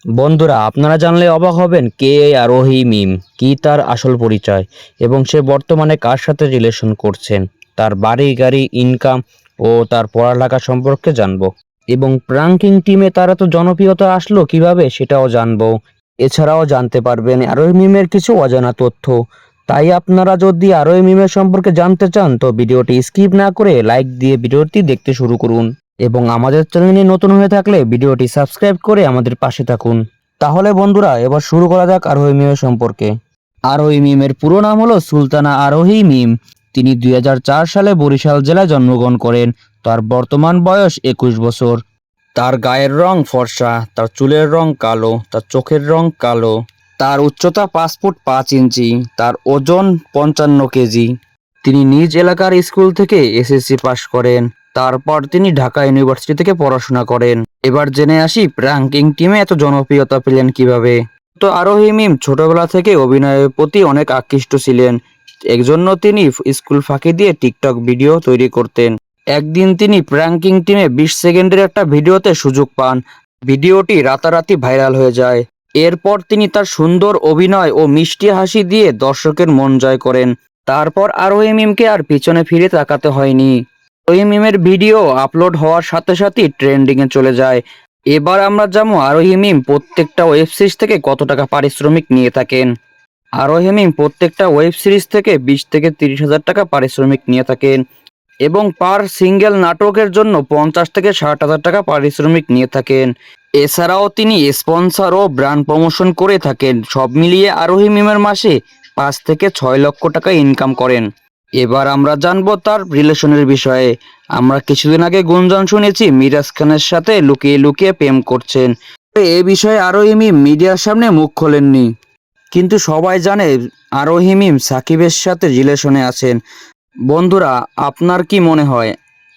বন্ধুরা, আপনারা জানলে অবাক হবেন কে এই আরোহী মিম, কি তার আসল পরিচয় এবং সে বর্তমানে কার সাথে রিলেশন করছেন, তার বাড়ি গাড়ি ইনকাম ও তার পড়ালেখা সম্পর্কে জানবো। এবং প্রাঙ্কিং টিমে তার এত জনপ্রিয়তা আসলো কিভাবে সেটাও জানবো। এছাড়াও জানতে পারবেন আরোহী মিমের কিছু অজানা তথ্য। তাই আপনারা যদি আরোহী মিমের সম্পর্কে জানতে চান তো ভিডিওটি স্কিপ না করে লাইক দিয়ে ভিডিওটি দেখতে শুরু করুন এবং আমাদের চ্যানেলে নতুন হয়ে থাকলে ভিডিওটি সাবস্ক্রাইব করে আমাদের পাশে থাকুন। তাহলে বন্ধুরা, এবার শুরু করা যাক আরোহী মিমের সম্পর্কে। আরোহী মিমের পুরো নাম হলো সুলতানা আরোহী মিম। তিনি 2004 সালে বরিশাল জেলায় জন্মগ্রহণ করেন। তার বর্তমান বয়স 21 বছর। তার গায়ের রং ফর্সা, তার চুলের রং কালো, তার চোখের রং কালো। তার উচ্চতা 5 ফুট 5 ইঞ্চি, তার ওজন 55 কেজি। তিনি নিজ এলাকার স্কুল থেকে এসএসসি পাশ করেন। তারপর তিনি ঢাকা ইউনিভার্সিটি থেকে পড়াশোনা করেন। এবার জেনে আসি প্র্যাঙ্কিং টিমে এত জনপ্রিয়তা পেলেন কিভাবে। তো আরোহী মিম ছোটবেলা থেকে অভিনয়ের প্রতি অনেক আকৃষ্ট ছিলেন। একজন্য তিনি স্কুল ফাঁকি দিয়ে টিকটক ভিডিও তৈরি করতেন। একদিন তিনি প্র্যাঙ্কিং টিমে 20 সেকেন্ডের একটা ভিডিওতে সুযোগ পান। ভিডিওটি রাতারাতি ভাইরাল হয়ে যায়। এরপর তিনি তার সুন্দর অভিনয় ও মিষ্টি হাসি দিয়ে দর্শকের মন জয় করেন। তারপর আরোহী মিমকে আর পিছনে ফিরে তাকাতে হয়নি। আরোহী মিমের ভিডিও আপলোড হওয়ার সাথে সাথেই ট্রেন্ডিংয়ে চলে যায়। এবার আমরা জানবো আরোহী মিম প্রত্যেকটা ওয়েব সিরিজ থেকে কত টাকা পারিশ্রমিক নিয়ে থাকেন। আরোহী মিম প্রত্যেকটা ওয়েব সিরিজ থেকে 20 থেকে 30 হাজার টাকা পারিশ্রমিক নিয়ে থাকেন এবং পার সিঙ্গেল নাটকের জন্য 50 থেকে 60 হাজার টাকা পারিশ্রমিক নিয়ে থাকেন। এছাড়াও তিনি স্পন্সর ও ব্র্যান্ড প্রমোশন করে থাকেন। সব মিলিয়ে আরোহী মিমের মাসে 5 থেকে 6 লক্ষ টাকা ইনকাম করেন। এবার আমরা জানবো তার রিলেশনের বিষয়ে। আমরা কিছুদিন আগে গুঞ্জন শুনেছি মিরাজ খানের সাথে লুকিয়ে লুকিয়ে প্রেম করছেন। এ বিষয়ে আরোহী মিম মিডিয়ার সামনে মুখ খোলেননি, কিন্তু সবাই জানে আরোহী মিম সাকিবের সাথে রিলেশনে আছেন। বন্ধুরা, আপনার কি মনে হয়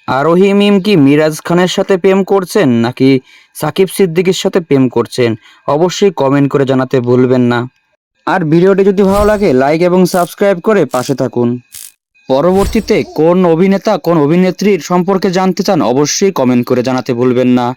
আরোহী মিম কি মিরাজ খানের সাথে প্রেম করছেন নাকি সাকিব সিদ্দিকীর সাথে প্রেম করছেন? অবশ্যই কমেন্ট করে জানাতে ভুলবেন না। আর ভিডিওটি যদি ভালো লাগে লাইক এবং সাবস্ক্রাইব করে পাশে থাকুন। পরবর্তীতে কোন অভিনেতা কোন অভিনেত্রীর সম্পর্কে জানতে চান অবশ্যই কমেন্ট করে জানাতে ভুলবেন না।